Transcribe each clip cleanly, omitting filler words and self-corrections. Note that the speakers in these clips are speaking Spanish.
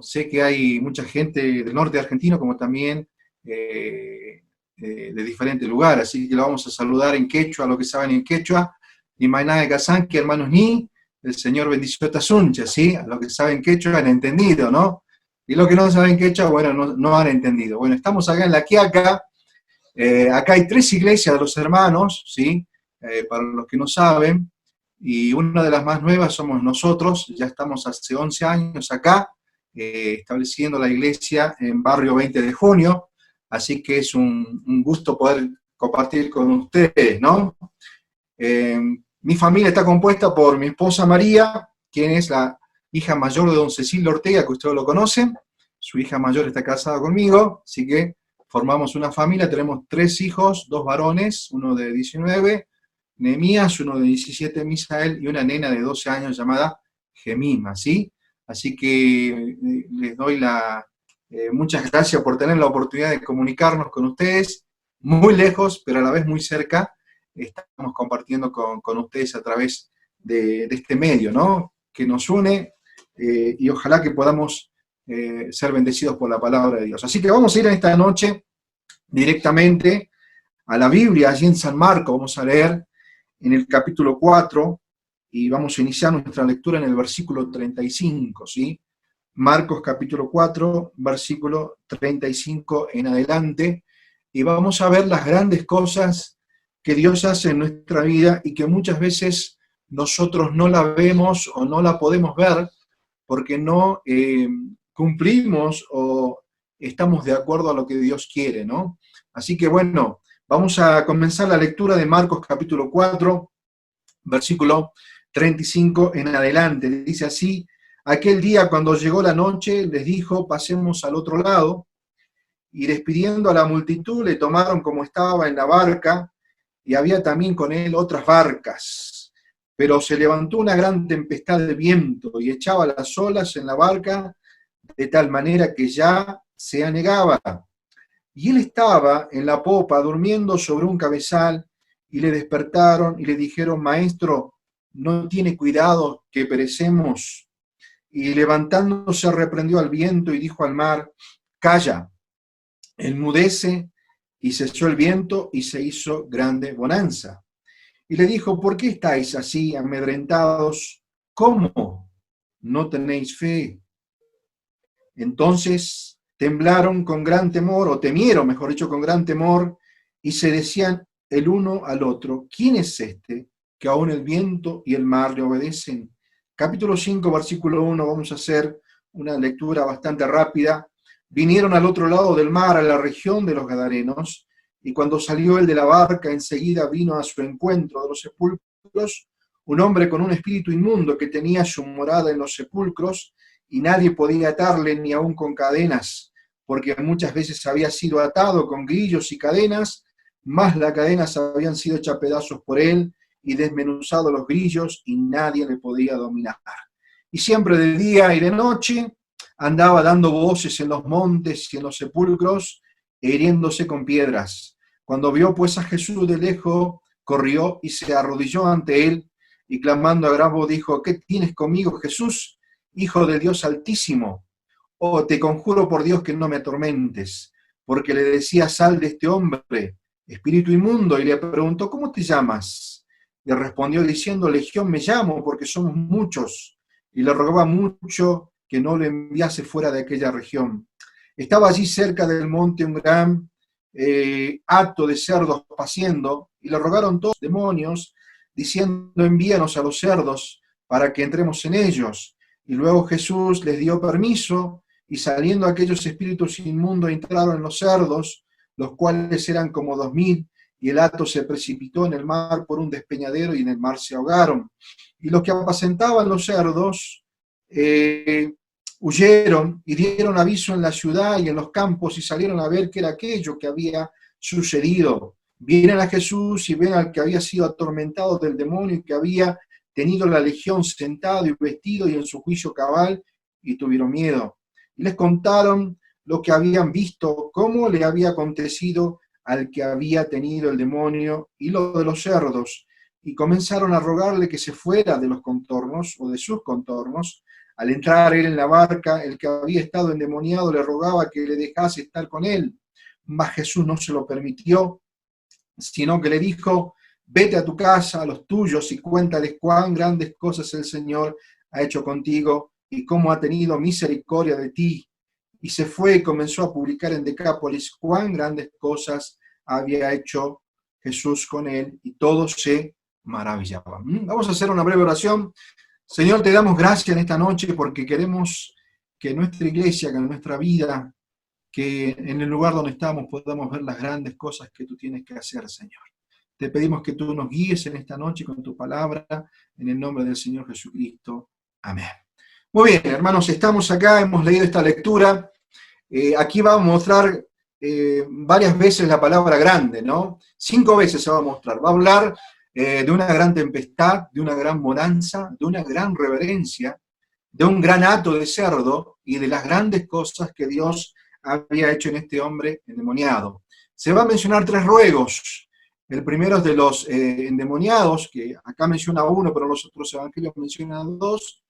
sé que hay mucha gente del norte argentino como también de diferentes lugares, así que lo vamos a saludar en quechua, lo que saben en quechua, y Mainá de Kazán, que hermanos ni, el Señor bendició Tasuncha, ¿sí? A lo que saben quechua han entendido, ¿no? Y los que no saben quechua, bueno, no han entendido. Bueno, estamos acá en La Quiaca, acá hay 3 iglesias de los hermanos, ¿sí? Para los que no saben, y una de las más nuevas somos nosotros, ya estamos hace 11 años acá, estableciendo la iglesia en Barrio 20 de Junio, así que es un gusto poder compartir con ustedes, ¿no? Mi familia está compuesta por mi esposa María, quien es la hija mayor de don Cecilio Ortega, que ustedes lo conocen, su hija mayor está casada conmigo, así que formamos una familia, tenemos 3 hijos, 2 varones, uno de 19, Nehemías, uno de 17, Misael, y una nena de 12 años llamada Gemima, ¿sí? Así que les doy muchas gracias por tener la oportunidad de comunicarnos con ustedes, muy lejos, pero a la vez muy cerca. Estamos compartiendo con ustedes a través de este medio, ¿no? Que nos une, y ojalá que podamos ser bendecidos por la palabra de Dios. Así que vamos a ir en esta noche directamente a la Biblia, allí en San Marcos, vamos a leer en el capítulo 4, y vamos a iniciar nuestra lectura en el versículo 35, ¿sí? Marcos capítulo 4, versículo 35 en adelante, y vamos a ver las grandes cosas que Dios hace en nuestra vida y que muchas veces nosotros no la vemos o no la podemos ver porque no cumplimos o estamos de acuerdo a lo que Dios quiere, ¿no? Así que bueno, vamos a comenzar la lectura de Marcos capítulo 4, versículo 35 en adelante. Dice así: aquel día cuando llegó la noche les dijo, pasemos al otro lado, y despidiendo a la multitud le tomaron como estaba en la barca, y había también con él otras barcas. Pero se levantó una gran tempestad de viento y echaba las olas en la barca de tal manera que ya se anegaba. Y él estaba en la popa durmiendo sobre un cabezal, y le despertaron y le dijeron, maestro, ¿no tiene cuidado que perecemos? Y levantándose reprendió al viento y dijo al mar, calla, enmudece, y cesó el viento y se hizo grande bonanza. Y le dijo, ¿por qué estáis así amedrentados? ¿Cómo no tenéis fe? Entonces temblaron con gran temor, o temieron, mejor dicho, con gran temor, y se decían el uno al otro, ¿quién es este que aún el viento y el mar le obedecen? Capítulo 5, versículo 1, vamos a hacer una lectura bastante rápida. Vinieron al otro lado del mar, a la región de los Gadarenos, y cuando salió él de la barca, enseguida vino a su encuentro de los sepulcros un hombre con un espíritu inmundo que tenía su morada en los sepulcros, y nadie podía atarle ni aun con cadenas, porque muchas veces había sido atado con grillos y cadenas, mas las cadenas habían sido hechas pedazos por él, y desmenuzado los grillos, y nadie le podía dominar. Y siempre de día y de noche andaba dando voces en los montes y en los sepulcros, hiriéndose con piedras. Cuando vio pues a Jesús de lejos, corrió y se arrodilló ante él, y clamando a gran voz dijo, ¿qué tienes conmigo, Jesús, Hijo de Dios Altísimo? Oh, te conjuro por Dios que no me atormentes. Porque le decía, sal de este hombre, espíritu inmundo, y le preguntó, ¿cómo te llamas? Le respondió diciendo, Legión me llamo, porque somos muchos. Y le rogaba mucho que no le enviase fuera de aquella región. Estaba allí cerca del monte un gran hato de cerdos paciendo, y le rogaron todos los demonios, diciendo, envíanos a los cerdos para que entremos en ellos. Y luego Jesús les dio permiso, y saliendo aquellos espíritus inmundos entraron en los cerdos, los cuales eran como 2000, y el hato se precipitó en el mar por un despeñadero, y en el mar se ahogaron. Y los que apacentaban los cerdos huyeron y dieron aviso en la ciudad y en los campos, y salieron a ver qué era aquello que había sucedido. Vienen a Jesús y ven al que había sido atormentado del demonio y que había tenido la legión sentado y vestido y en su juicio cabal, y tuvieron miedo. Y les contaron lo que habían visto, cómo le había acontecido al que había tenido el demonio y lo de los cerdos, y comenzaron a rogarle que se fuera de los contornos o de sus contornos Al entrar él en la barca, el que había estado endemoniado le rogaba que le dejase estar con él, mas Jesús no se lo permitió, sino que le dijo: vete a tu casa, a los tuyos, y cuéntales cuán grandes cosas el Señor ha hecho contigo y cómo ha tenido misericordia de ti. Y se fue y comenzó a publicar en Decápolis cuán grandes cosas había hecho Jesús con él, y todos se maravillaban. Vamos a hacer una breve oración. Señor, te damos gracias en esta noche porque queremos que nuestra iglesia, que nuestra vida, que en el lugar donde estamos podamos ver las grandes cosas que tú tienes que hacer, Señor. Te pedimos que tú nos guíes en esta noche con tu palabra, en el nombre del Señor Jesucristo. Amén. Muy bien, hermanos, estamos acá, hemos leído esta lectura. Aquí va a mostrar varias veces la palabra grande, ¿no? 5 veces se va a mostrar. Va a hablar de una gran tempestad, de una gran bonanza, de una gran reverencia, de un gran hato de cerdo y de las grandes cosas que Dios había hecho en este hombre endemoniado. Se va a mencionar 3 ruegos. El primero es de los endemoniados, que acá menciona uno, pero los otros evangelios mencionan 2.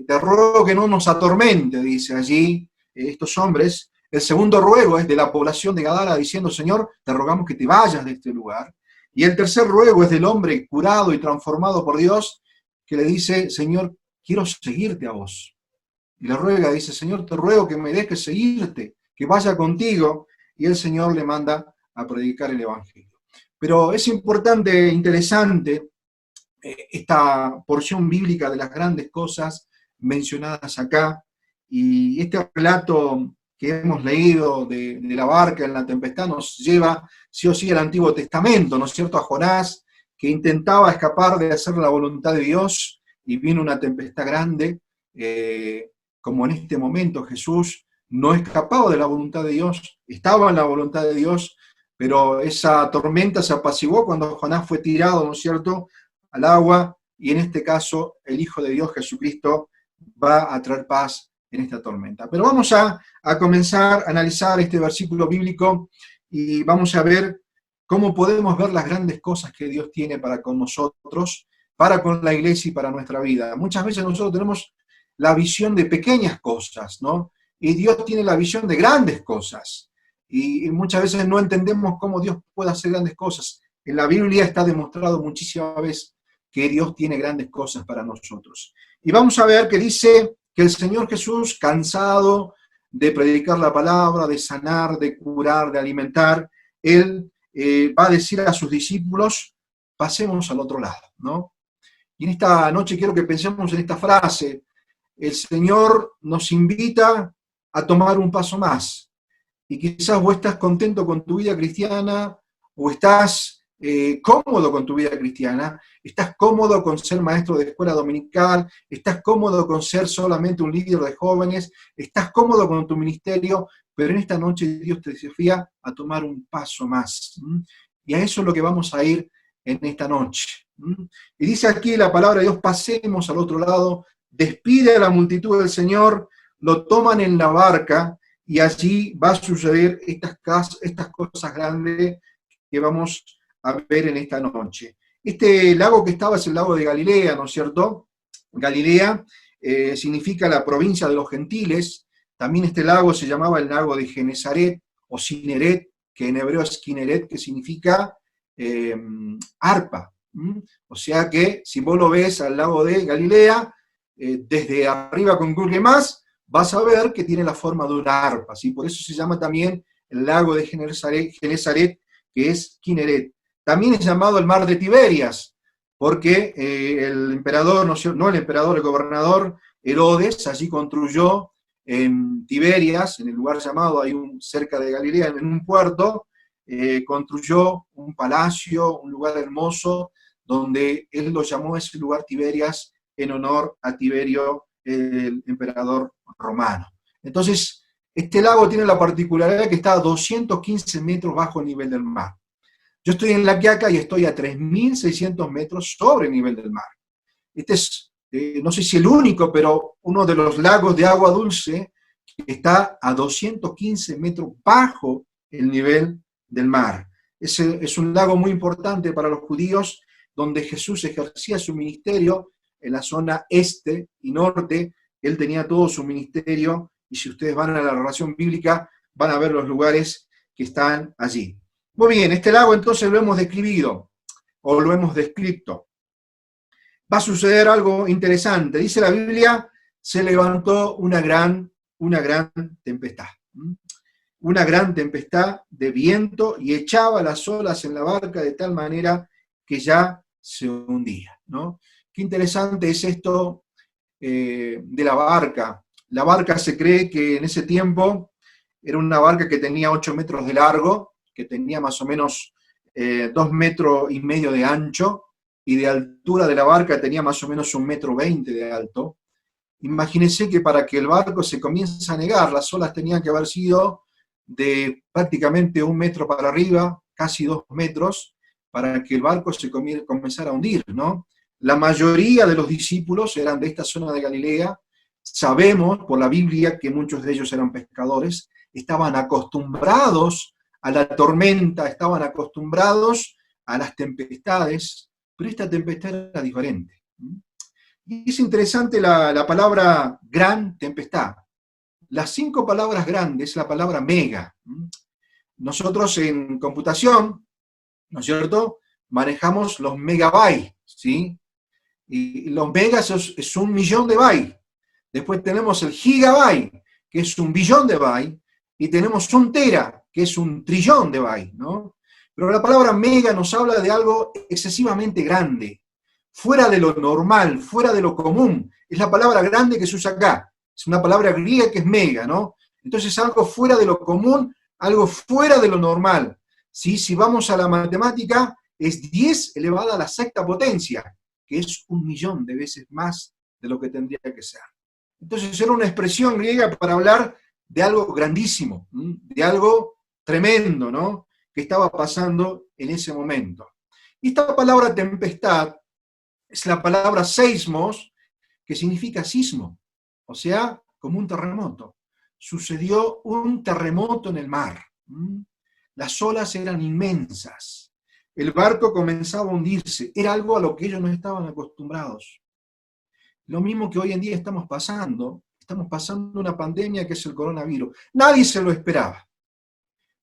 Te ruego que no nos atormente, dice allí estos hombres. El segundo ruego es de la población de Gadara, diciendo: Señor, te rogamos que te vayas de este lugar. Y el tercer ruego es del hombre curado y transformado por Dios, que le dice: Señor, quiero seguirte a vos. Y le ruega, dice: Señor, te ruego que me dejes seguirte, que vaya contigo. Y el Señor le manda a predicar el Evangelio. Pero es importante, interesante, esta porción bíblica de las grandes cosas mencionadas acá, y este relato que hemos leído de la barca en la tempestad nos lleva sí o sí al Antiguo Testamento, ¿no es cierto?, a Jonás, que intentaba escapar de hacer la voluntad de Dios, y vino una tempestad grande, como en este momento Jesús no escapaba de la voluntad de Dios, estaba en la voluntad de Dios, pero esa tormenta se apaciguó cuando Jonás fue tirado, ¿no es cierto?, al agua, y en este caso el Hijo de Dios, Jesucristo, va a traer paz en esta tormenta. Pero vamos a comenzar a analizar este versículo bíblico y vamos a ver cómo podemos ver las grandes cosas que Dios tiene para con nosotros, para con la iglesia y para nuestra vida. Muchas veces nosotros tenemos la visión de pequeñas cosas, ¿no? Y Dios tiene la visión de grandes cosas. Y muchas veces no entendemos cómo Dios puede hacer grandes cosas. En la Biblia está demostrado muchísimas veces que Dios tiene grandes cosas para nosotros. Y vamos a ver que dice que el Señor Jesús, cansado de predicar la palabra, de sanar, de curar, de alimentar, Él va a decir a sus discípulos: pasemos al otro lado, ¿no? Y en esta noche quiero que pensemos en esta frase: el Señor nos invita a tomar un paso más. Y quizás vos estás contento con tu vida cristiana, o estás cómodo con tu vida cristiana, estás cómodo con ser maestro de escuela dominical, estás cómodo con ser solamente un líder de jóvenes, estás cómodo con tu ministerio, pero en esta noche Dios te desafía a tomar un paso más. Y a eso es lo que vamos a ir en esta noche. Y dice aquí la palabra de Dios: pasemos al otro lado. Despide a la multitud del Señor, lo toman en la barca, y allí va a suceder estas cosas grandes que vamos a ver en esta noche. Este lago que estaba es el lago de Galilea, ¿no es cierto? Galilea significa la provincia de los gentiles. También este lago se llamaba el lago de Genesaret o Cineret, que en hebreo es Kineret, que significa arpa. O sea que si vos lo ves al lago de Galilea, desde arriba con Google Maps, vas a ver que tiene la forma de una arpa, ¿sí? Por eso se llama también el lago de Genesaret, que es Kineret. También es llamado el mar de Tiberias, porque el emperador, no el emperador, el gobernador Herodes, allí construyó en Tiberias, en el lugar llamado, cerca de Galilea, en un puerto, construyó un palacio, un lugar hermoso, donde él lo llamó ese lugar Tiberias en honor a Tiberio, el emperador romano. Entonces, este lago tiene la particularidad que está a 215 metros bajo el nivel del mar. Yo estoy en La Quiaca y estoy a 3.600 metros sobre el nivel del mar. Este es, no sé si el único, pero uno de los lagos de agua dulce que está a 215 metros bajo el nivel del mar. Es un lago muy importante para los judíos, donde Jesús ejercía su ministerio en la zona este y norte él tenía todo su ministerio, y si ustedes van a la narración bíblica, van a ver los lugares que están allí. Muy bien, este lago entonces lo hemos describido, o lo hemos descrito. Va a suceder algo interesante. Dice la Biblia, se levantó una gran tempestad. Una gran tempestad de viento y echaba las olas en la barca de tal manera que ya se hundía, ¿no? Qué interesante es esto de la barca. La barca se cree que en ese tiempo era una barca que tenía 8 metros de largo, que tenía más o menos 2,5 metros de ancho, y de altura de la barca tenía más o menos 1,20 m de alto. Imagínense que para que el barco se comience a negar, las olas tenían que haber sido de prácticamente 1 metro para arriba, casi 2 metros, para que el barco se comenzara a hundir, ¿no? La mayoría de los discípulos eran de esta zona de Galilea. Sabemos por la Biblia que muchos de ellos eran pescadores, estaban acostumbrados a la tormenta, estaban acostumbrados a las tempestades, pero esta tempestad era diferente. Y es interesante la palabra gran tempestad. Las 5 palabras grandes es la palabra mega. Nosotros en computación, ¿no es cierto?, manejamos los megabytes, ¿sí? Y los megas es 1 millón de bytes. Después tenemos el gigabyte, que es 1 billón de bytes, y tenemos 1 tera, que es 1 trillón de bytes, ¿no? Pero la palabra mega nos habla de algo excesivamente grande, fuera de lo normal, fuera de lo común. Es la palabra grande que se usa acá. Es una palabra griega que es mega, ¿no? Entonces algo fuera de lo común, algo fuera de lo normal. ¿Sí? Si vamos a la matemática, es 10 elevada a la 6ª potencia, que es 1 millón de veces más de lo que tendría que ser. Entonces era una expresión griega para hablar de algo grandísimo, de algo tremendo, ¿no?, que estaba pasando en ese momento. Y esta palabra tempestad es la palabra seismos, que significa sismo, o sea, como un terremoto. Sucedió un terremoto en el mar. Las olas eran inmensas. El barco comenzaba a hundirse. Era algo a lo que ellos no estaban acostumbrados. Lo mismo que hoy en día estamos pasando. Estamos pasando una pandemia que es el coronavirus. Nadie se lo esperaba.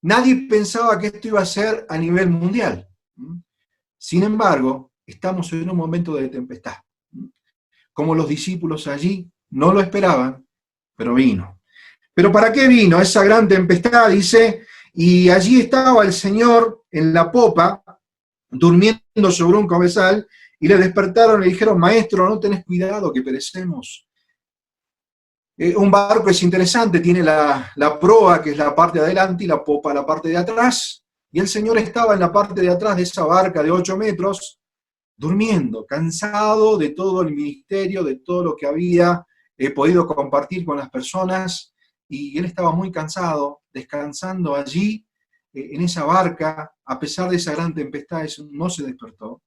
Nadie pensaba que esto iba a ser a nivel mundial. Sin embargo, estamos en un momento de tempestad. Como los discípulos allí no lo esperaban, pero vino. ¿Pero para qué vino esa gran tempestad? Dice, y allí estaba el Señor en la popa, durmiendo sobre un cabezal, y le despertaron y le dijeron, maestro, no tenés cuidado que perecemos. Un barco es interesante, tiene la proa, que es la parte de adelante, y la popa, la parte de atrás, y el Señor estaba en la parte de atrás de esa barca de 8 metros, durmiendo, cansado de todo el ministerio, de todo lo que había podido compartir con las personas, y él estaba muy cansado, descansando allí, en esa barca, a pesar de esa gran tempestad, no se despertó.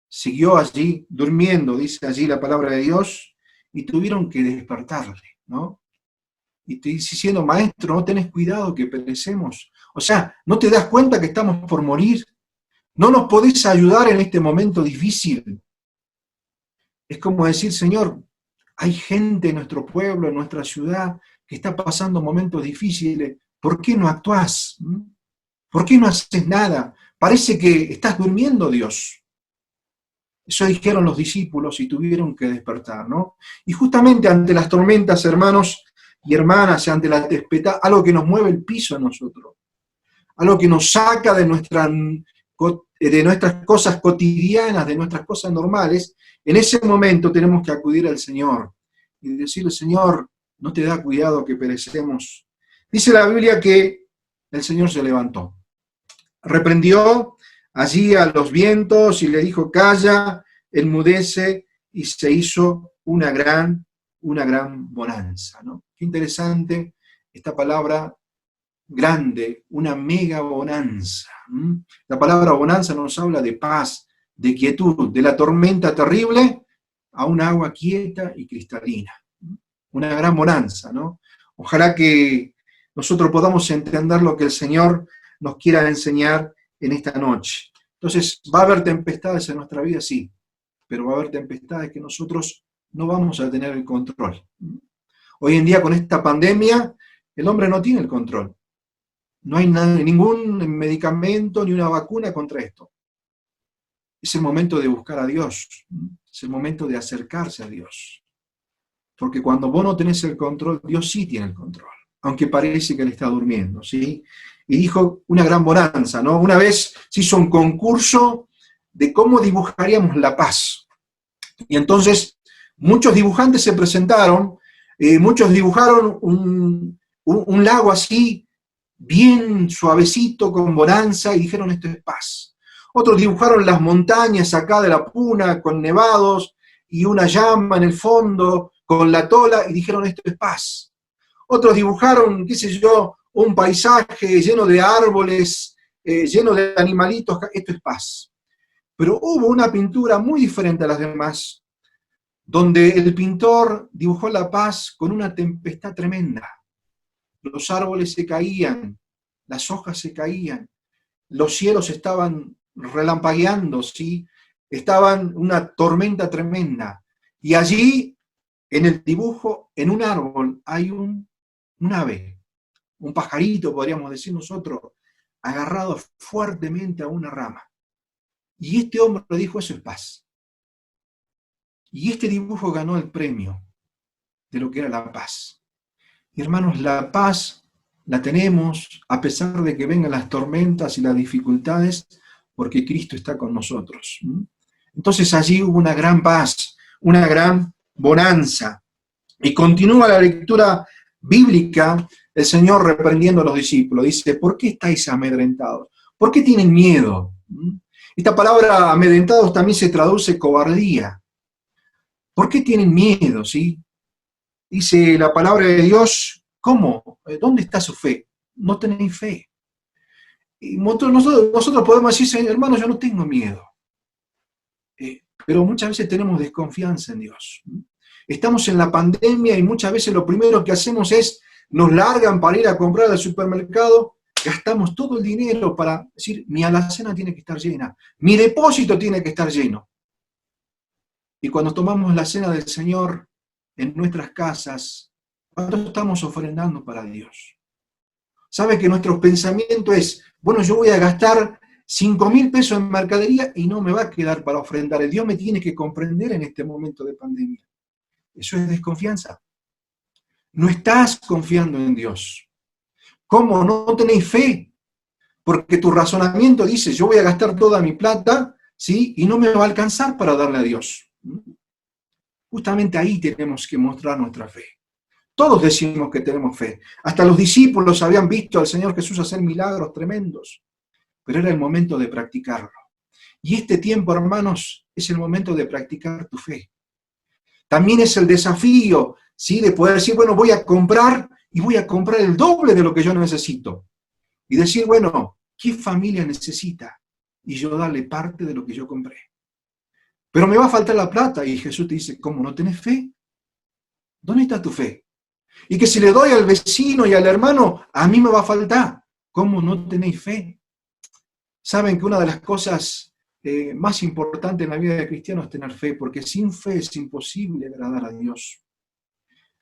Siguió allí, durmiendo, dice allí la palabra de Dios, y tuvieron que despertarle, ¿no? Y te dice diciendo, maestro, no tenés cuidado que perecemos. O sea, ¿no te das cuenta que estamos por morir? ¿No nos podés ayudar en este momento difícil? Es como decir, Señor, hay gente en nuestro pueblo, en nuestra ciudad, que está pasando momentos difíciles. ¿Por qué no actuás? ¿Por qué no haces nada? Parece que estás durmiendo, Dios. Eso dijeron los discípulos y tuvieron que despertar, ¿no? Y justamente ante las tormentas, hermanos y hermanas, ante la tempestad, algo que nos mueve el piso a nosotros, algo que nos saca de nuestras cosas cotidianas, de nuestras cosas normales, en ese momento tenemos que acudir al Señor y decirle, Señor, no te da cuidado que perecemos. Dice la Biblia que el Señor se levantó, reprendió allí a los vientos y le dijo, calla, enmudece, y se hizo una gran bonanza, ¿no? Qué interesante esta palabra grande, una mega bonanza. La palabra bonanza nos habla de paz, de quietud, de la tormenta terrible a un agua quieta y cristalina. Una gran bonanza, ¿no? Ojalá que nosotros podamos entender lo que el Señor nos quiera enseñar en esta noche. Entonces, ¿va a haber tempestades en nuestra vida? Sí, pero va a haber tempestades que nosotros no vamos a tener el control. Hoy en día con esta pandemia, el hombre no tiene el control. No hay ningún medicamento ni una vacuna contra esto. Es el momento de buscar a Dios, es el momento de acercarse a Dios. Porque cuando vos no tenés el control, Dios sí tiene el control, aunque parece que Él está durmiendo, ¿sí? Y dijo una gran bonanza, ¿no? Una vez se hizo un concurso de cómo dibujaríamos la paz. Y entonces muchos dibujantes se presentaron, muchos dibujaron un lago así, bien suavecito, con bonanza, y dijeron esto es paz. Otros dibujaron las montañas acá de la Puna, con nevados, y una llama en el fondo, con la tola, y dijeron esto es paz. Otros dibujaron, qué sé yo, un paisaje lleno de árboles, lleno de animalitos, esto es paz. Pero hubo una pintura muy diferente a las demás, donde el pintor dibujó la paz con una tempestad tremenda. Los árboles se caían, las hojas se caían, los cielos estaban relampagueando, ¿sí? Estaban una tormenta tremenda. Y allí, en el dibujo, en un árbol, hay un ave, un pajarito, podríamos decir nosotros, agarrado fuertemente a una rama. Y este hombre dijo, eso es paz. Y este dibujo ganó el premio de lo que era la paz. Y hermanos, la paz la tenemos a pesar de que vengan las tormentas y las dificultades, porque Cristo está con nosotros. Entonces allí hubo una gran paz, una gran bonanza. Y continúa la lectura bíblica, el Señor reprendiendo a los discípulos. Dice, ¿por qué estáis amedrentados? ¿Por qué tienen miedo? Esta palabra amedrentados también se traduce cobardía. ¿Por qué tienen miedo? ¿Sí? Dice la palabra de Dios, ¿cómo? ¿Dónde está su fe? No tenéis fe. Y nosotros podemos decir, hermano, yo no tengo miedo. Pero muchas veces tenemos desconfianza en Dios. Estamos en la pandemia y muchas veces lo primero que hacemos es, nos largan para ir a comprar al supermercado, gastamos todo el dinero para decir, mi alacena tiene que estar llena, mi depósito tiene que estar lleno. Y cuando tomamos la cena del Señor en nuestras casas, ¿cuánto estamos ofrendando para Dios? ¿Sabe que nuestro pensamiento es, bueno, yo voy a gastar 5.000 pesos en mercadería y no me va a quedar para ofrendar? El Dios me tiene que comprender en este momento de pandemia. Eso es desconfianza. No estás confiando en Dios. ¿Cómo no tenéis fe? Porque tu razonamiento dice, yo voy a gastar toda mi plata, ¿sí? Y no me va a alcanzar para darle a Dios. Justamente ahí tenemos que mostrar nuestra fe. Todos decimos que tenemos fe. Hasta los discípulos habían visto al Señor Jesús hacer milagros tremendos. Pero era el momento de practicarlo. Y este tiempo, hermanos, es el momento de practicar tu fe. También es el desafío, ¿sí? De poder decir, bueno, voy a comprar y voy a comprar el doble de lo que yo necesito. Y decir, bueno, ¿qué familia necesita? Y yo darle parte de lo que yo compré. Pero me va a faltar la plata. Y Jesús te dice, ¿cómo no tenés fe? ¿Dónde está tu fe? Y que si le doy al vecino y al hermano, a mí me va a faltar. ¿Cómo no tenéis fe? Saben que una de las cosas más importantes en la vida del cristiano es tener fe, porque sin fe es imposible agradar a Dios.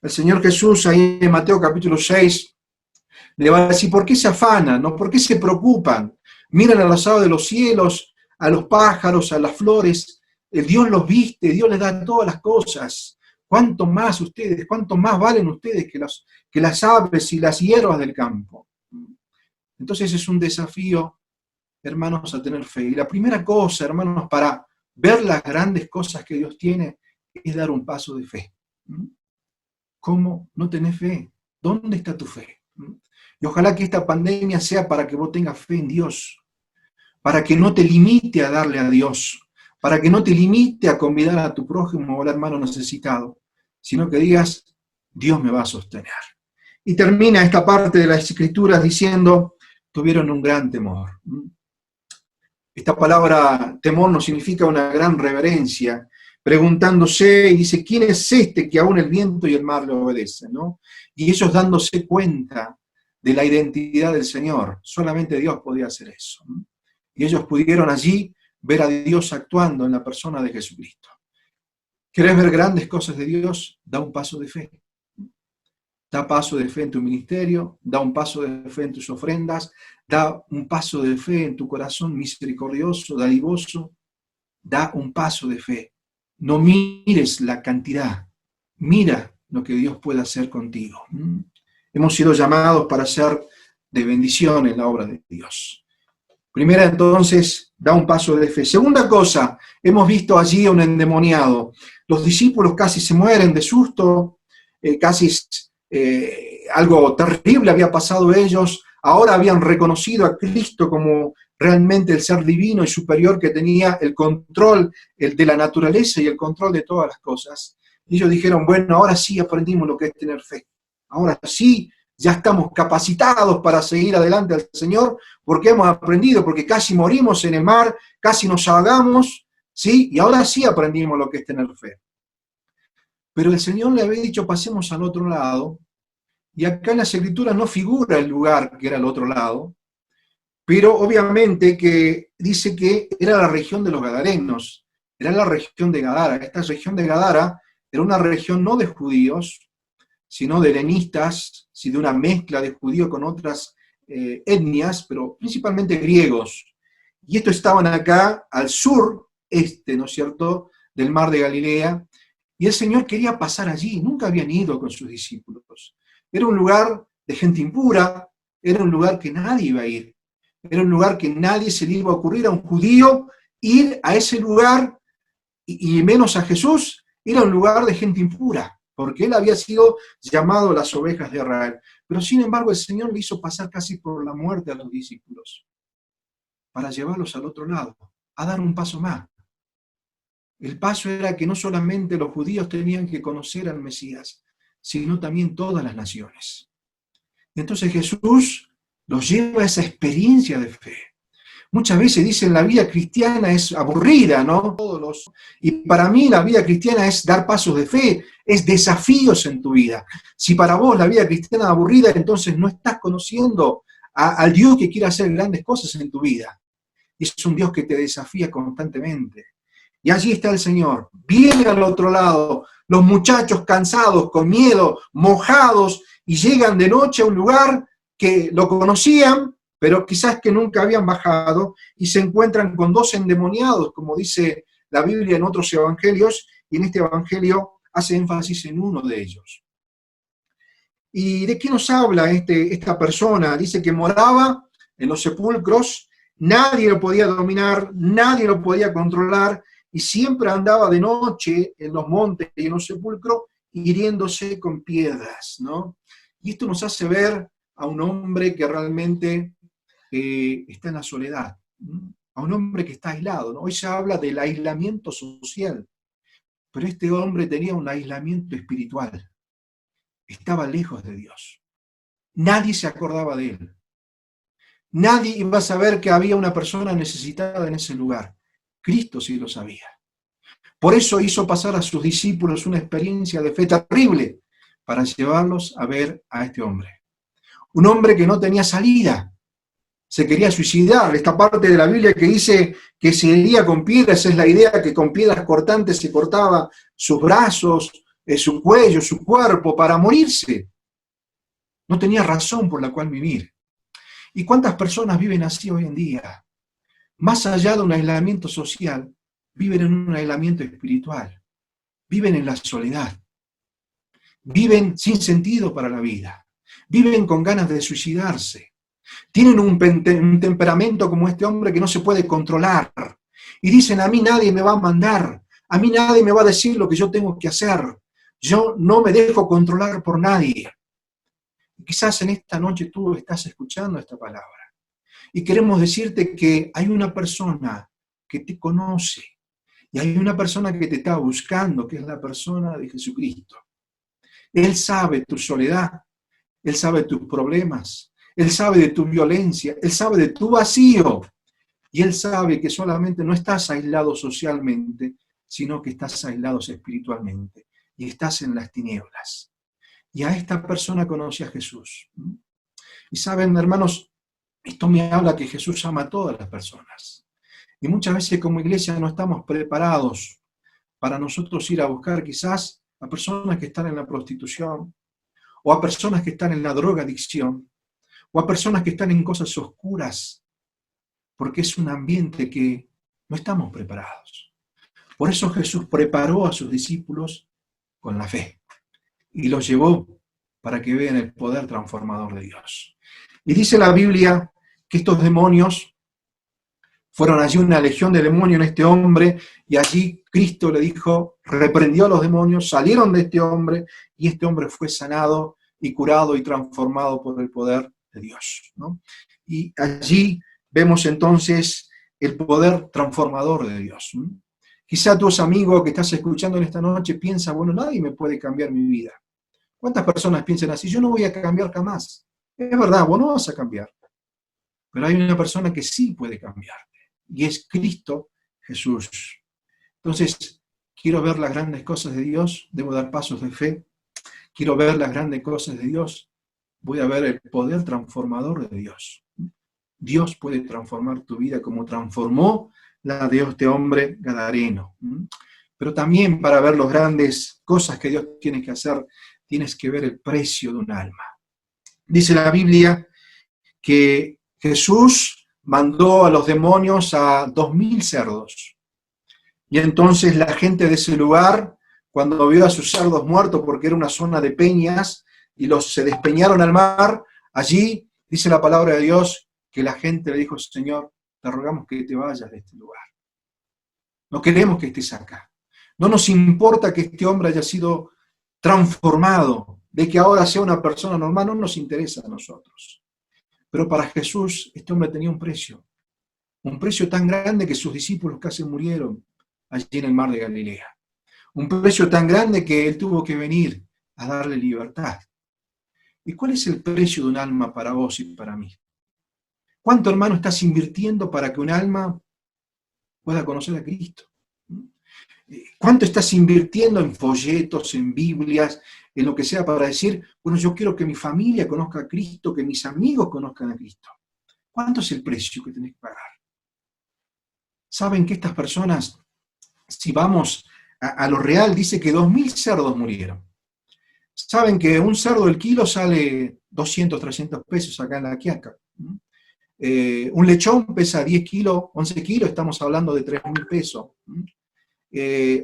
El Señor Jesús, ahí en Mateo capítulo 6, le va a decir, ¿por qué se afanan? ¿No? ¿Por qué se preocupan? Miran a los lados de los cielos, a los pájaros, a las flores. Dios los viste, Dios les da todas las cosas. ¿Cuánto más ustedes, cuánto más valen ustedes que las aves y las hierbas del campo? Entonces es un desafío, hermanos, a tener fe. Y la primera cosa, hermanos, para ver las grandes cosas que Dios tiene, es dar un paso de fe. ¿Cómo no tenés fe? ¿Dónde está tu fe? Y ojalá que esta pandemia sea para que vos tengas fe en Dios, para que no te limite a darle a Dios, para que no te limite a convidar a tu prójimo o al hermano necesitado, sino que digas, Dios me va a sostener. Y termina esta parte de las Escrituras diciendo, tuvieron un gran temor. Esta palabra temor no significa una gran reverencia, preguntándose, y dice, ¿quién es este que aún el viento y el mar le obedecen? ¿No? Y ellos dándose cuenta de la identidad del Señor. Solamente Dios podía hacer eso. Y ellos pudieron allí ver a Dios actuando en la persona de Jesucristo. ¿Querés ver grandes cosas de Dios? Da un paso de fe. Da paso de fe en tu ministerio, da un paso de fe en tus ofrendas, da un paso de fe en tu corazón misericordioso, dadivoso, da un paso de fe. No mires la cantidad, mira lo que Dios puede hacer contigo. Hemos sido llamados para ser de bendición en la obra de Dios. Primera, entonces, da un paso de fe. Segunda cosa, hemos visto allí a un endemoniado. Los discípulos casi se mueren de susto, algo terrible había pasado a ellos. Ahora habían reconocido a Cristo como realmente el ser divino y superior que tenía el control de la naturaleza y el control de todas las cosas. Y ellos dijeron, bueno, ahora sí aprendimos lo que es tener fe. Ahora sí, ya estamos capacitados para seguir adelante al Señor, porque hemos aprendido, porque casi morimos en el mar, casi nos ahogamos, ¿sí? Y ahora sí aprendimos lo que es tener fe. Pero el Señor le había dicho, pasemos al otro lado, y acá en las Escrituras no figura el lugar que era el otro lado, pero obviamente que dice que era la región de los Gadarenos, era la región de Gadara. Esta región de Gadara era una región no de judíos, sino de helenistas, de una mezcla de judíos con otras etnias, pero principalmente griegos. Y estos estaban acá al sur, ¿no es cierto?, del mar de Galilea, y el Señor quería pasar allí, nunca habían ido con sus discípulos. Era un lugar de gente impura, era un lugar que nadie iba a ir, era un lugar que nadie se le iba a ocurrir a un judío ir a ese lugar, y menos a Jesús, era un lugar de gente impura, porque él había sido llamado las ovejas de Israel. Pero sin embargo el Señor le hizo pasar casi por la muerte a los discípulos, para llevarlos al otro lado, a dar un paso más. El paso era que no solamente los judíos tenían que conocer al Mesías, sino también todas las naciones. Entonces Jesús los lleva a esa experiencia de fe. Muchas veces dicen la vida cristiana es aburrida, ¿no? Y para mí la vida cristiana es dar pasos de fe, es desafíos en tu vida. Si para vos la vida cristiana es aburrida, entonces no estás conociendo al Dios que quiere hacer grandes cosas en tu vida. Y es un Dios que te desafía constantemente. Y allí está el Señor. Viene al otro lado, los muchachos cansados, con miedo, mojados, y llegan de noche a un lugar que lo conocían, pero quizás que nunca habían bajado, y se encuentran con dos endemoniados, como dice la Biblia en otros evangelios, y en este evangelio hace énfasis en uno de ellos. ¿Y de qué nos habla esta persona? Dice que moraba en los sepulcros, nadie lo podía dominar, nadie lo podía controlar, y siempre andaba de noche en los montes y en los sepulcros, hiriéndose con piedras, ¿no? Y esto nos hace ver a un hombre que realmente está en la soledad, a un hombre que está aislado, ¿no? Hoy se habla del aislamiento social, pero este hombre tenía un aislamiento espiritual, estaba lejos de Dios, nadie se acordaba de él, nadie iba a saber que había una persona necesitada en ese lugar, Cristo sí lo sabía. Por eso hizo pasar a sus discípulos una experiencia de fe terrible para llevarlos a ver a este hombre. Un hombre que no tenía salida, se quería suicidar. Esta parte de la Biblia que dice que se hería con piedras, es la idea que con piedras cortantes se cortaba sus brazos, su cuello, su cuerpo, para morirse. No tenía razón por la cual vivir. ¿Y cuántas personas viven así hoy en día? Más allá de un aislamiento social, viven en un aislamiento espiritual. Viven en la soledad. Viven sin sentido para la vida. Viven con ganas de suicidarse. Tienen un temperamento como este hombre que no se puede controlar. Y dicen, a mí nadie me va a mandar. A mí nadie me va a decir lo que yo tengo que hacer. Yo no me dejo controlar por nadie. Y quizás en esta noche tú estás escuchando esta palabra. Y queremos decirte que hay una persona que te conoce. Y hay una persona que te está buscando, que es la persona de Jesucristo. Él sabe tu soledad. Él sabe tus problemas. Él sabe de tu violencia, Él sabe de tu vacío. Y Él sabe que solamente no estás aislado socialmente, sino que estás aislado espiritualmente. Y estás en las tinieblas. Y a esta persona conoce a Jesús. Y saben, hermanos, esto me habla que Jesús ama a todas las personas. Y muchas veces como iglesia no estamos preparados para nosotros ir a buscar quizás a personas que están en la prostitución, o a personas que están en la drogadicción, o a personas que están en cosas oscuras, porque es un ambiente que no estamos preparados. Por eso Jesús preparó a sus discípulos con la fe y los llevó para que vean el poder transformador de Dios. Y dice la Biblia que estos demonios fueron allí una legión de demonios en este hombre, y allí Cristo le dijo, reprendió a los demonios, salieron de este hombre, y este hombre fue sanado y curado y transformado por el poder de Dios, ¿no? Y allí vemos entonces el poder transformador de Dios, ¿no? Quizá tú, amigo que estás escuchando en esta noche, piensa, bueno, nadie me puede cambiar mi vida. ¿Cuántas personas piensan así? Yo no voy a cambiar jamás. Es verdad, vos no vas a cambiar. Pero hay una persona que sí puede cambiar, y es Cristo Jesús. Entonces, quiero ver las grandes cosas de Dios, debo dar pasos de fe. Quiero ver las grandes cosas de Dios, voy a ver el poder transformador de Dios. Dios puede transformar tu vida como transformó la de este hombre gadareno. Pero también para ver las grandes cosas que Dios tiene que hacer, tienes que ver el precio de un alma. Dice la Biblia que Jesús mandó a los demonios a 2000 cerdos. Y entonces la gente de ese lugar, cuando vio a sus cerdos muertos, porque era una zona de peñas, y se despeñaron al mar, allí dice la palabra de Dios que la gente le dijo, Señor, te rogamos que te vayas de este lugar. No queremos que estés acá. No nos importa que este hombre haya sido transformado, de que ahora sea una persona normal, no nos interesa a nosotros. Pero para Jesús, este hombre tenía un precio tan grande que sus discípulos casi murieron allí en el mar de Galilea. Un precio tan grande que él tuvo que venir a darle libertad. ¿Y cuál es el precio de un alma para vos y para mí? ¿Cuánto, hermano, estás invirtiendo para que un alma pueda conocer a Cristo? ¿Cuánto estás invirtiendo en folletos, en Biblias, en lo que sea para decir, bueno, yo quiero que mi familia conozca a Cristo, que mis amigos conozcan a Cristo? ¿Cuánto es el precio que tenés que pagar? ¿Saben que estas personas, si vamos a lo real, dice que 2000 cerdos murieron? ¿Saben que un cerdo el kilo sale 200, 300 pesos acá en La Quiaca? Un lechón pesa 10 kilos, 11 kilos, estamos hablando de 3.000 pesos.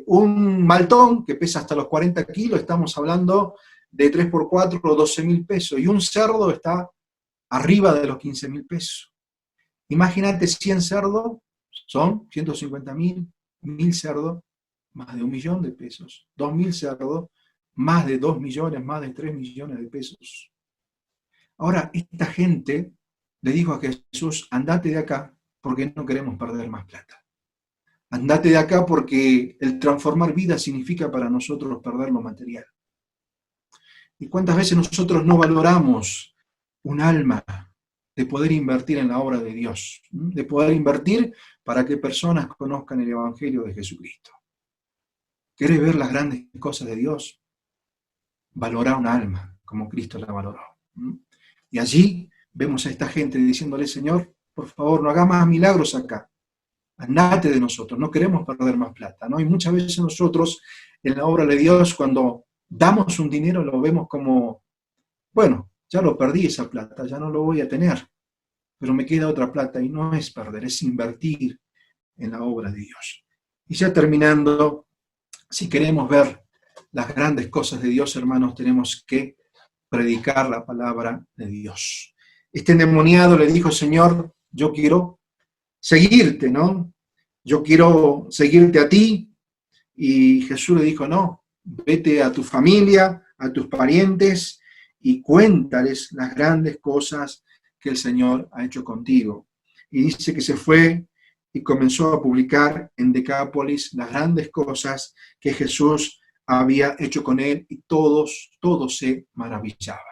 Un maltón que pesa hasta los 40 kilos, estamos hablando de 3 por 4, 12.000 pesos. Y un cerdo está arriba de los 15.000 pesos. Imagínate 100 cerdos, son 150.000, 1.000 cerdos, más de 1 millón de pesos. 2.000 cerdos, más de 2 millones, más de 3 millones de pesos. Ahora, esta gente le dijo a Jesús, andate de acá porque no queremos perder más plata. Andate de acá porque el transformar vida significa para nosotros perder lo material. ¿Y cuántas veces nosotros no valoramos un alma de poder invertir en la obra de Dios? De poder invertir para que personas conozcan el Evangelio de Jesucristo. ¿Querés ver las grandes cosas de Dios? Valora un alma como Cristo la valoró. Y allí vemos a esta gente diciéndole, Señor, por favor, no hagas más milagros acá. Andate de nosotros, no queremos perder más plata, ¿no? Y muchas veces nosotros en la obra de Dios, cuando damos un dinero, lo vemos como, bueno, ya lo perdí esa plata, ya no lo voy a tener, pero me queda otra plata, y no es perder, es invertir en la obra de Dios. Y ya terminando, si queremos ver las grandes cosas de Dios, hermanos, tenemos que predicar la palabra de Dios. Este endemoniado le dijo, Señor, yo quiero seguirte, ¿no? Yo quiero seguirte a ti. Y Jesús le dijo, no, vete a tu familia, a tus parientes y cuéntales las grandes cosas que el Señor ha hecho contigo. Y dice que se fue y comenzó a publicar en Decápolis las grandes cosas que Jesús había hecho con él, y todos se maravillaban.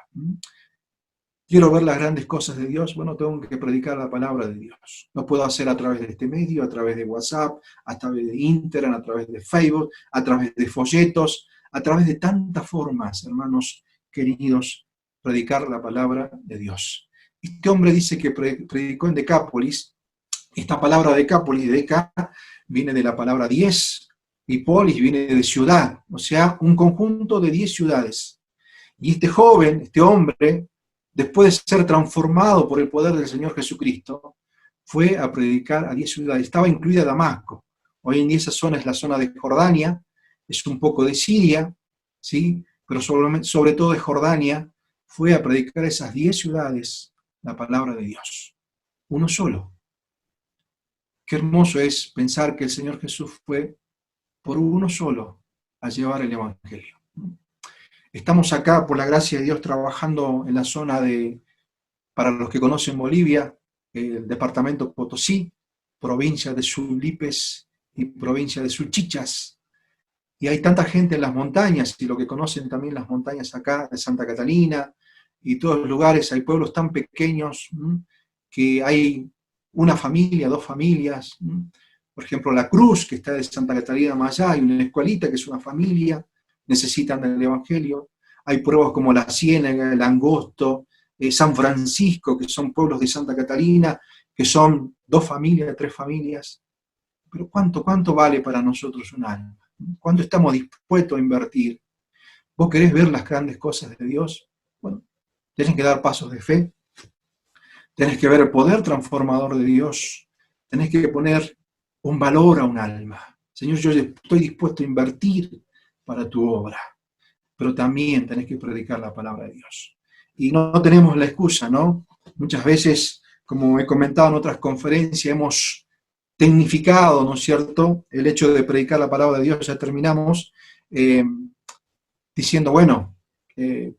Quiero ver las grandes cosas de Dios, bueno, tengo que predicar la palabra de Dios. Lo puedo hacer a través de este medio, a través de WhatsApp, a través de Instagram, a través de Facebook, a través de folletos, a través de tantas formas, hermanos queridos, predicar la palabra de Dios. Este hombre dice que predicó en Decápolis. Esta palabra Decápolis, Deca, viene de la palabra 10, y polis viene de ciudad, o sea, un conjunto de 10 ciudades. Y este joven, este hombre, después de ser transformado por el poder del Señor Jesucristo, fue a predicar a 10 ciudades. Estaba incluida Damasco. Hoy en día esa zona es la zona de Jordania, es un poco de Siria, ¿sí? Pero sobre todo de Jordania, fue a predicar a esas 10 ciudades la palabra de Dios. Uno solo. Qué hermoso es pensar que el Señor Jesús fue por uno solo a llevar el Evangelio. Estamos acá, por la gracia de Dios, trabajando en la zona de, para los que conocen Bolivia, el departamento Potosí, provincia de Sullipes y provincia de Suchichas. Y hay tanta gente en las montañas, y lo que conocen también las montañas acá de Santa Catalina, y todos los lugares, hay pueblos tan pequeños que hay una familia, 2 familias. Por ejemplo, La Cruz, que está de Santa Catalina más allá, hay una escuelita que es una familia, necesitan del Evangelio. Hay pueblos como La Ciénaga, El Angosto, San Francisco, que son pueblos de Santa Catalina, que son 2 familias, 3 familias. Pero ¿cuánto vale para nosotros un alma? ¿Cuánto estamos dispuestos a invertir? ¿Vos querés ver las grandes cosas de Dios? Bueno, tenés que dar pasos de fe, tenés que ver el poder transformador de Dios, tenés que poner un valor a un alma. Señor, yo estoy dispuesto a invertir para tu obra, pero también tenés que predicar la palabra de Dios. Y no tenemos la excusa, ¿no? Muchas veces, como he comentado en otras conferencias, hemos tecnificado, ¿no es cierto?, el hecho de predicar la palabra de Dios. Ya terminamos diciendo, bueno,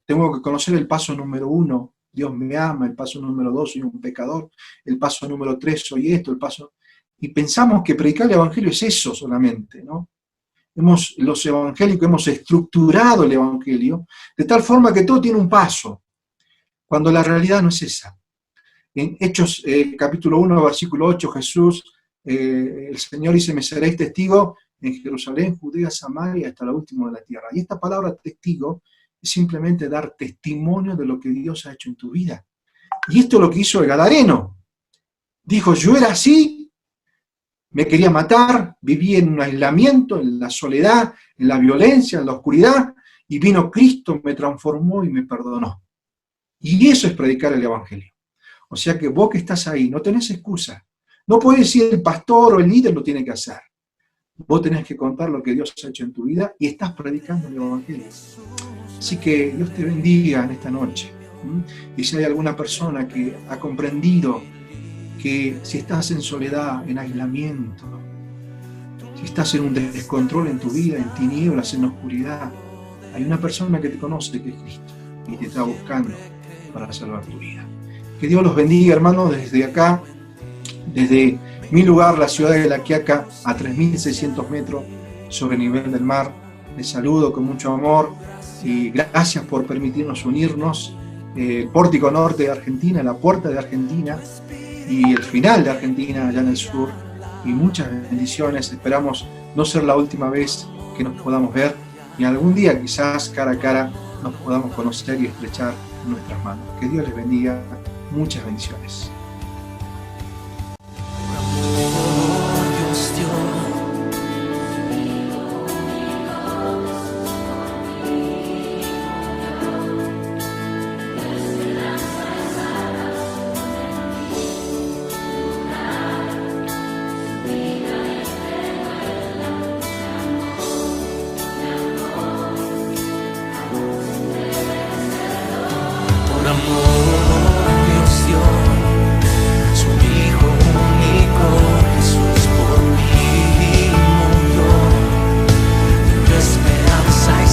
tengo que conocer el paso número 1, Dios me ama, el paso número 2, soy un pecador, el paso número 3, soy esto, el paso... Y pensamos que predicar el Evangelio es eso solamente, ¿no? Los evangélicos hemos estructurado el Evangelio de tal forma que todo tiene un paso, cuando la realidad no es esa. En Hechos capítulo 1, versículo 8, Jesús, el Señor dice, me seréis testigo en Jerusalén, Judea, Samaria, hasta lo último de la tierra. Y esta palabra testigo es simplemente dar testimonio de lo que Dios ha hecho en tu vida. Y esto es lo que hizo el Gadareno. Dijo, yo era así, me quería matar, vivía en un aislamiento, en la soledad, en la violencia, en la oscuridad, y vino Cristo, me transformó y me perdonó. Y eso es predicar el Evangelio. O sea que vos que estás ahí, no tenés excusa. No podés decir el pastor o el líder lo tiene que hacer. Vos tenés que contar lo que Dios ha hecho en tu vida y estás predicando el Evangelio. Así que Dios te bendiga en esta noche. Y si hay alguna persona que ha comprendido que si estás en soledad, en aislamiento, si estás en un descontrol en tu vida, en tinieblas, en oscuridad, hay una persona que te conoce, que es Cristo, y te está buscando para salvar tu vida. Que Dios los bendiga, hermanos, desde acá, desde mi lugar, la ciudad de La Quiaca, a 3.600 metros sobre el nivel del mar. Les saludo con mucho amor y gracias por permitirnos unirnos. El pórtico norte de Argentina, la puerta de Argentina y el final de Argentina allá en el sur. Y muchas bendiciones. Esperamos no ser la última vez que nos podamos ver y algún día quizás cara a cara nos podamos conocer y estrechar nuestras manos. Que Dios les bendiga. Muchas bendiciones. Esperanza y